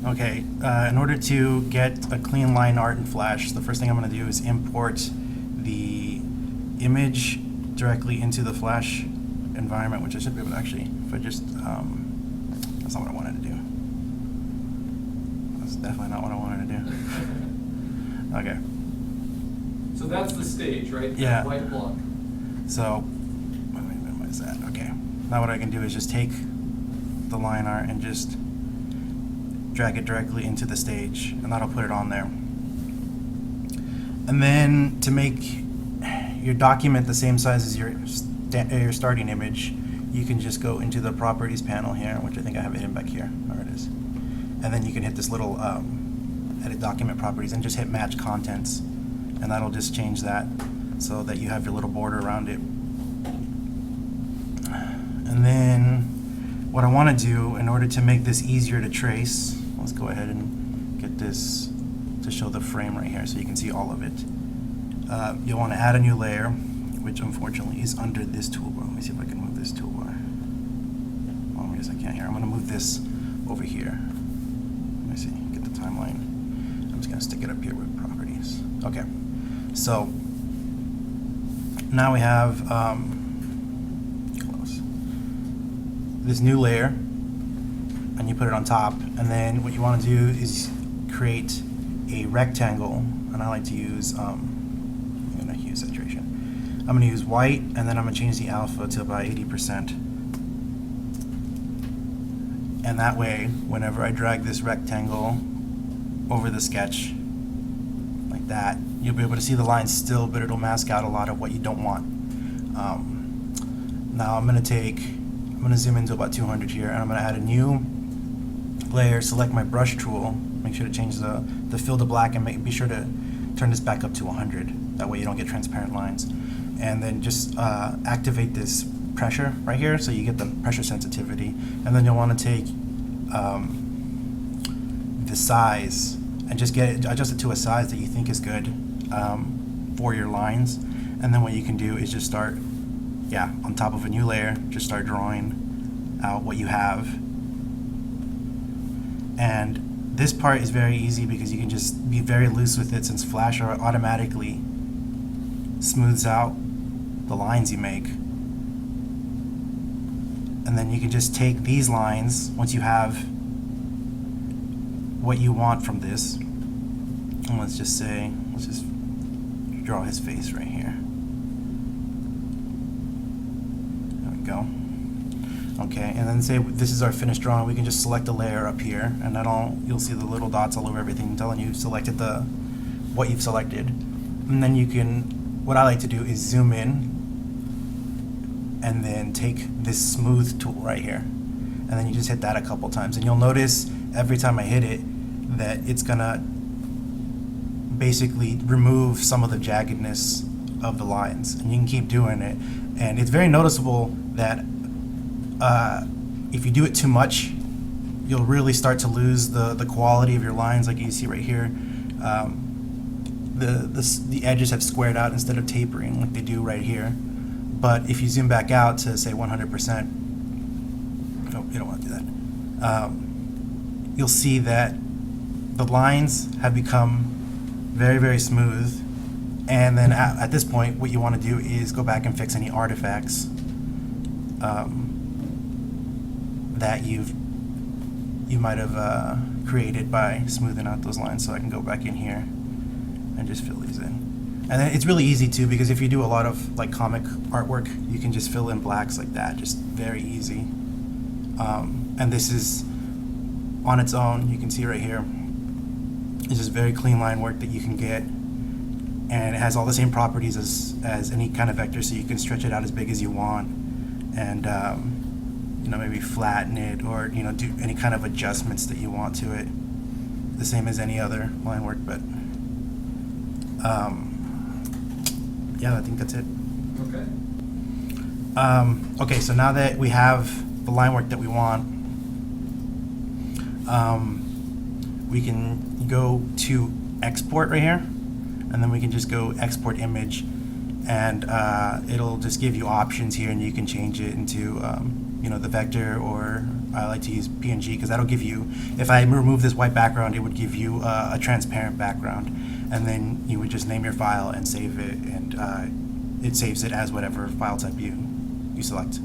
Okay, in order to get a clean line art in Flash, the first thing I'm going to do is import the image directly into the Flash environment, which I should be able to actually, if I just, that's not what I wanted to do. That's definitely not what I wanted to do. Okay. So that's the stage, right? Yeah. The white block. So, let me minimize that. Okay. Now what I can do is just take the line art and just drag it directly into the stage, and that'll put it on there. And then to make your document the same size as your starting image, you can just go into the properties panel here, which I think I have it hidden back here. There it is. And then you can hit this little edit document properties and just hit match contents, and that'll just change that so that you have your little border around it. And then what I want to do in order to make this easier to trace, let's go ahead and get this to show the frame right here so you can see all of it. You'll want to add a new layer, which unfortunately is under this toolbar. Let me see if I can move this toolbar. Oh, I guess I can't here. I'm going to move this over here. Let me see, get the timeline. I'm just going to stick it up here with properties. Okay, so now we have this new layer, and you put it on top, and then what you want to do is create a rectangle, and I like to use I'm going to hue saturation. I'm going to use white, and then I'm going to change the alpha to about 80%, and that way whenever I drag this rectangle over the sketch like that, you'll be able to see the lines still, but it'll mask out a lot of what you don't want. Now I'm going to zoom into about 200 here, and I'm going to add a new layer, select my brush tool, make sure to change the fill to black, and be sure to turn this back up to 100. That way you don't get transparent lines. And then just activate this pressure right here so you get the pressure sensitivity. And then you'll want to take the size and just adjust it to a size that you think is good for your lines. And then what you can do is just start on top of a new layer, just start drawing out what you have. And this part is very easy because you can just be very loose with it, since Flash automatically smooths out the lines you make. And then you can just take these lines, once you have what you want from this, and let's just draw his face right here. Go. Okay, and then say this is our finished drawing. We can just select a layer up here, and you'll see the little dots all over everything telling you selected what you've selected. And then you can, what I like to do is zoom in and then take this smooth tool right here, and then you just hit that a couple times, and you'll notice every time I hit it that it's gonna basically remove some of the jaggedness of the lines, and you can keep doing it. And it's very noticeable that if you do it too much, you'll really start to lose the quality of your lines. Like you see right here, the edges have squared out instead of tapering like they do right here. But if you zoom back out to say 100%, oh, you don't want to do that, you'll see that the lines have become very, very smooth. And then at this point, what you want to do is go back and fix any artifacts that you might have created by smoothing out those lines. So I can go back in here and just fill these in. And then it's really easy too, because if you do a lot of like comic artwork, you can just fill in blacks like that, just very easy. And this is on its own. You can see right here, it's just very clean line work that you can get. And it has all the same properties as any kind of vector, so you can stretch it out as big as you want, and maybe flatten it, or do any kind of adjustments that you want to it, the same as any other line work. But yeah, I think that's it. Okay. Okay, so now that we have the line work that we want, we can go to export right here. And then we can just go export image, and it'll just give you options here, and you can change it into the vector or I like to use PNG because that'll give you, if I remove this white background, it would give you a transparent background. And then you would just name your file and save it, and it saves it as whatever file type you select.